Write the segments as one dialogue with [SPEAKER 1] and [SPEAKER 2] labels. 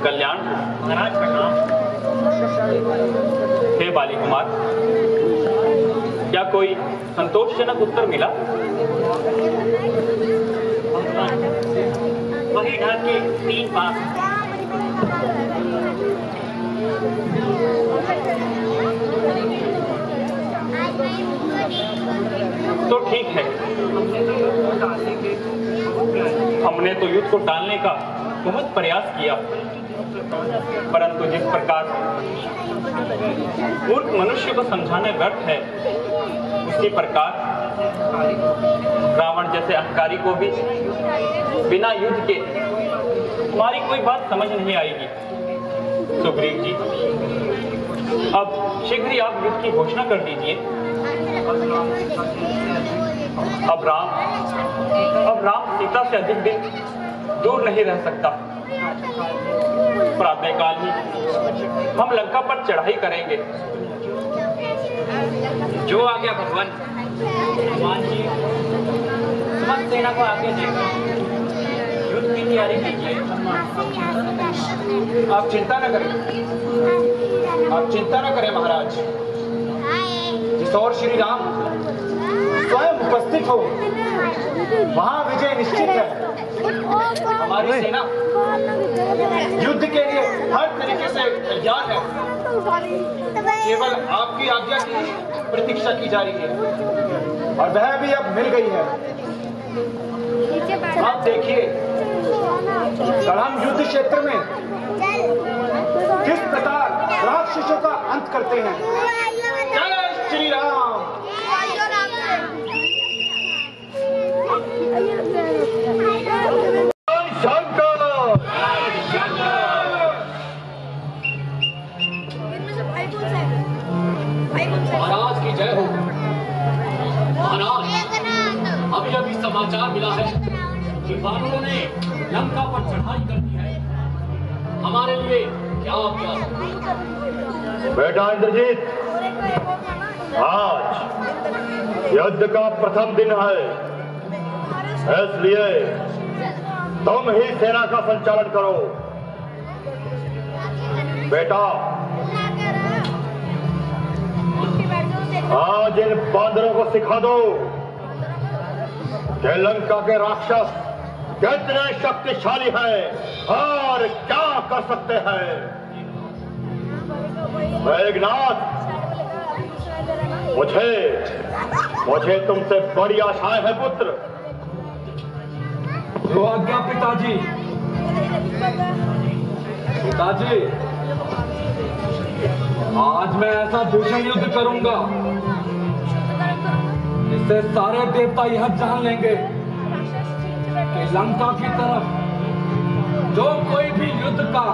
[SPEAKER 1] कल्याण
[SPEAKER 2] महाराज प्रणाम।
[SPEAKER 1] हे बाली कुमार, क्या कोई संतोषजनक उत्तर मिला?
[SPEAKER 2] वही ढाक के 3 बार।
[SPEAKER 1] तो ठीक है, हमने तो युद्ध को टालने का बहुत प्रयास किया, परंतु जिस प्रकार मूर्ख मनुष्य को समझाना व्यर्थ है, उसी प्रकार रावण जैसे अहंकारी को भी बिना युद्ध के हमारी कोई बात समझ नहीं आएगी। सुग्रीव जी, अब शीघ्र ही आप युद्ध की घोषणा कर दीजिए। अब राम सीता से अधिक दिन दूर नहीं रह सकता। प्रातःकाल ही हम लंका पर चढ़ाई करेंगे।
[SPEAKER 2] जो आ गया भगवान। हनुमान जी समस्त सेना को आगे देकर युद्ध की तैयारी कीजिए।
[SPEAKER 3] आप चिंता न करें महाराज। जिस ओर श्री राम स्वयं उपस्थित हो, वहां विजय निश्चित है। हमारी सेना युद्ध के लिए हर तरीके से तैयार है। केवल आपकी आज्ञा की प्रतीक्षा की जा रही है, और वह भी अब मिल गई है। आप देखिए, हम युद्ध क्षेत्र में किस प्रकार राक्षसों का अंत करते हैं। जय श्री राम।
[SPEAKER 4] महाराज की जय हो। महाराज, अभी समाचार मिला है कि वानरों ने लंका पर चढ़ाई कर दी है। हमारे लिए क्या
[SPEAKER 5] बेटा इंद्रजीत, आज युद्ध का प्रथम दिन है, इसलिए तुम ही सेना का संचालन करो। बेटा, आज इन बांदरों को सिखा दो कि लंका के राक्षस कितने शक्तिशाली हैं और क्या कर सकते हैं। मेघनाथ, मुझे तुमसे बड़ी आशाएं हैं पुत्र।
[SPEAKER 3] जो आज्ञा पिताजी। पिताजी, आज मैं ऐसा भीषण युद्ध करूंगा जिससे सारे देवता यह जान लेंगे कि लंका की तरफ जो कोई भी युद्ध का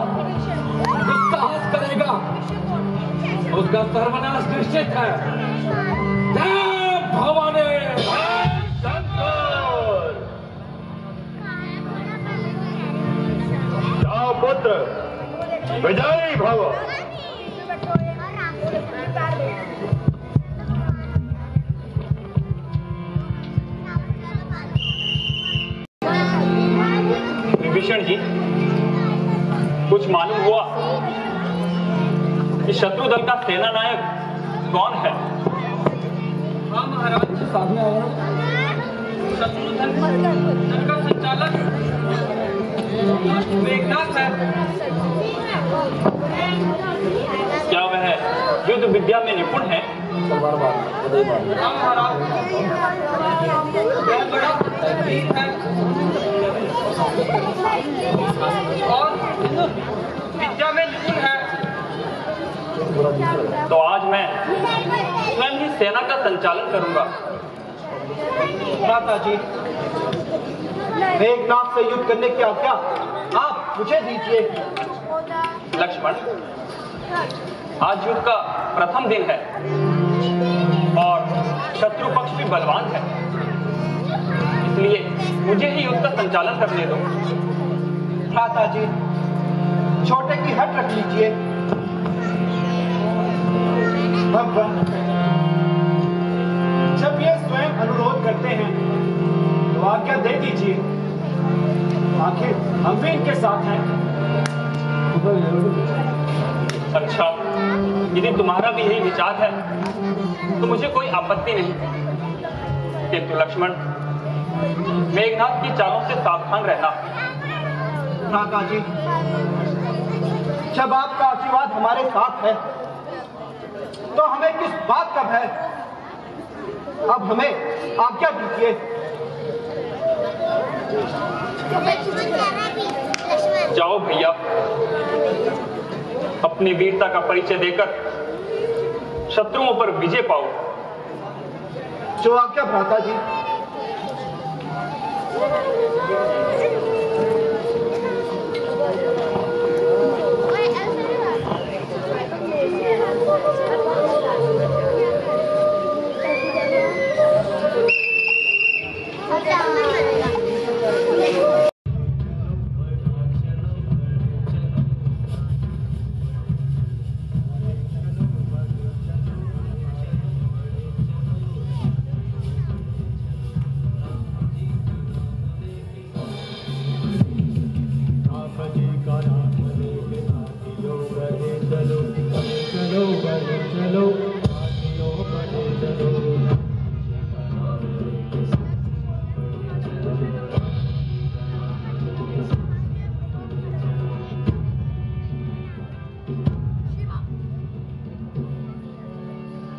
[SPEAKER 3] दुस्साहस करेगा उसका सर्वनाश निश्चित है। जय भवानी।
[SPEAKER 5] जाओ पुत्र, विजयी भव।
[SPEAKER 1] विभीषण जी, कुछ मालूम हुआ कि शत्रु दल का सेना नायक कौन है?
[SPEAKER 2] हाँ महाराज, शत्रु दल का संचालक मेघनाथ है।
[SPEAKER 1] क्या वह युद्ध विद्या में निपुण है?
[SPEAKER 2] हाँ महाराज, वह बड़ा वीर है और विद्या में निपुण है।
[SPEAKER 1] तो आज मैं स्वयं ही सेना का संचालन करूंगा।
[SPEAKER 3] माता जी, मेघनाथ से युद्ध करने की आज्ञा आप मुझे दीजिए।
[SPEAKER 1] लक्ष्मण, आज युद्ध का प्रथम दिन है और शत्रु पक्ष भी बलवान है, इसलिए मुझे ही युद्ध का संचालन करने दो।
[SPEAKER 3] माता जी, छोटे की हट रख लीजिए। जब ये स्वयं अनुरोध करते हैं तो आज्ञा दे दीजिए। आखिर हम भी इनके साथ हैं।
[SPEAKER 1] अच्छा, यदि तुम्हारा भी यही विचार है तो मुझे कोई आपत्ति नहीं, किंतु लक्ष्मण, मेघनाथ की चालों से सावधान रहना।
[SPEAKER 3] भ्राता जी, जब आपका आशीर्वाद हमारे साथ है तो हमें किस बात का भय? अब हमें आज्ञा दीजिए।
[SPEAKER 1] जाओ भैया, अपनी वीरता का परिचय देकर शत्रुओं पर विजय पाओ।
[SPEAKER 3] जो आज्ञा भ्राता जी।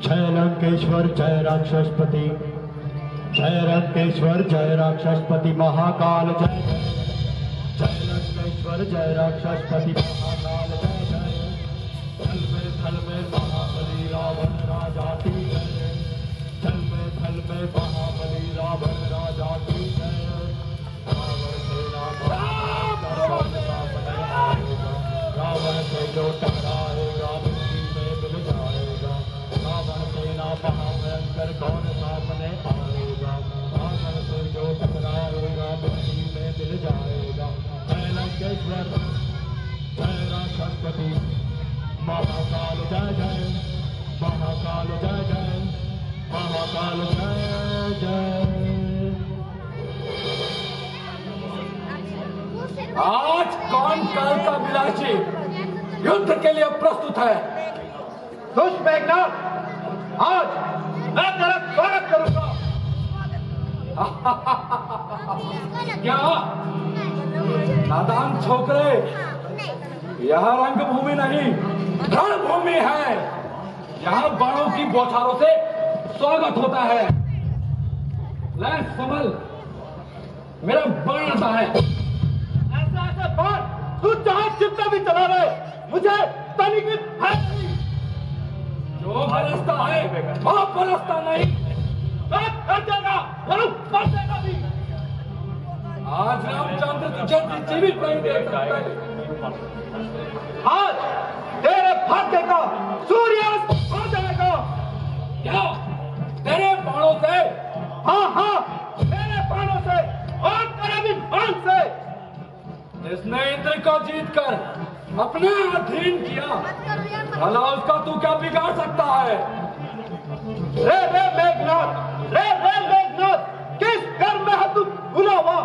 [SPEAKER 6] जय लंकेश्वर जय राक्षसपति, जय लंकेश्वर जय राक्षसपति महाकाल जय जय, जय लंकेश्वर जय राक्षसपति महाकाल जय जय। थल में महाबली रावण राजा की जय, थल में महाबली रावण राजा की जय। रावण से जो टकराएगा मिट्टी में मिल जाएगा। रावण सेना महाभयंकर कौन सामने आएगा? रावण से जो टकराएगा मिट्टी में मिल जाएगा। जय लंकेश्वर जय राक्षसपति महाकाल जय जय, महाकाल जय जय, महाकाल जय जय।
[SPEAKER 4] आज कौन काल का विलासी युद्ध के लिए प्रस्तुत है?
[SPEAKER 3] दुष्ट मेघनाथ, आज मैं तेरा स्वागत करूंगा।
[SPEAKER 4] क्या नादान छोकरे, यह रंगभूमि नहीं रणभूमि है। यहाँ बाणों की बौछारों से स्वागत होता है। ले संभल, मेरा बाण आता है।
[SPEAKER 3] ऐसा ऐसा बाण तू चाहे जितना भी चला रहे, मुझे तनिक भी भय नहीं।
[SPEAKER 4] जो बरसता है वो बरसता नहीं,
[SPEAKER 3] कर देगा और कर देगा भी।
[SPEAKER 4] आज रामचंद्र तुझे जीवित नहीं देख सकते।
[SPEAKER 3] आज तेरे भाग्य का सूर्यास्त हो जाएगा।
[SPEAKER 4] क्या तेरे बाणों से?
[SPEAKER 3] हाँ हाँ, तेरे बाणों से और तेरे भी बाण से।
[SPEAKER 4] जिसने इंद्र को जीतकर अपने अधीन किया, भला उसका तू क्या बिगाड़ सकता है?
[SPEAKER 3] रे रे मेघनाथ, रे रे मेघनाथ, किस घर में है तू भुला हुआ?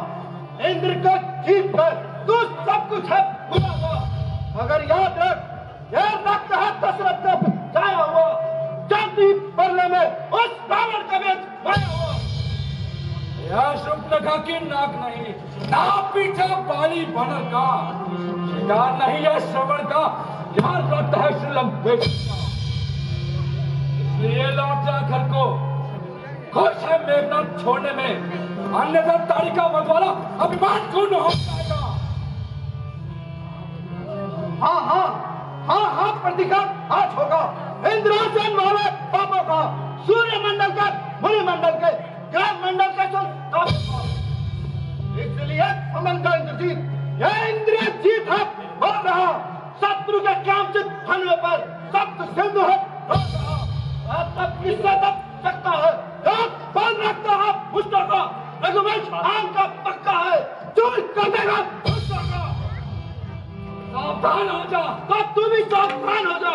[SPEAKER 3] इंद्र को जीत कर तू सब कुछ है भुला हुआ। मगर याद रख, यह रक्त है दशरथ का जाया हुआ, जाति परले में उस रावण का बेच पाया हुआ।
[SPEAKER 4] यह शूर्पणखा की नाक नहीं, नाक पीछे बाली बनर का शिकार नहीं है श्रवण का, यहाँ रक्त है श्री लंकेश का। इसलिए लौट जा घर को, खुश है मेघनाथ छोड़ने में, अन्यथा ताड़िका मधवाला अभिमान को न हो जाएगा।
[SPEAKER 3] हाँ हाँ हाँ हाँ, प्रतिकार आज होगा इंद्रासन वाले पापों का, सूर्य मंडल के, मुनि मंडल के, ग्रह मंडल के इसलिए समन का इंद्रजीत, यह इंद्रिय जीत है बोल रहा। शत्रु के कामचित होने पर सप्त सिंधु है बोल रहा। तब किससे तब सकता है, बल रखता है पुष्टों का, रघुवंश आम का पक्का है, चूर कर देगा पुष्टों का।
[SPEAKER 4] सावधान हो जा।
[SPEAKER 3] तो तू भी सावधान हो जा।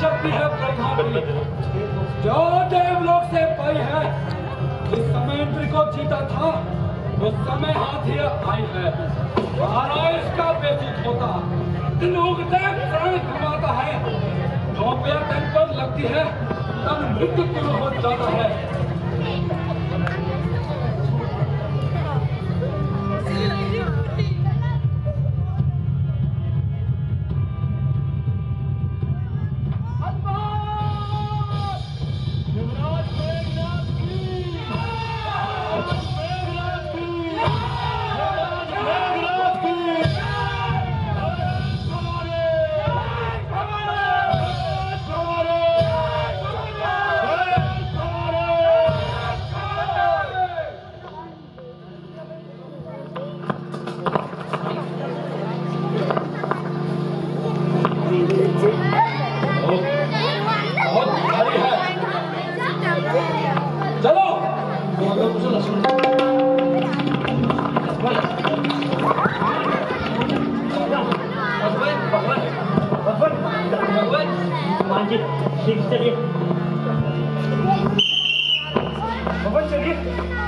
[SPEAKER 4] शक्ति है ब्रह्मा की, जो देवलोक से पाई है। जिस समय इंद्र को जीता था उस समय हाथी आई है। महाराज का बेसित होता दिन उगते प्राण घुमाता है। नौकरियां तन पर लगती है तब मृत्यु शुरू हो जाता है। चलो
[SPEAKER 2] भगवान जी ठीक चलिए।
[SPEAKER 3] भगवान चलिए।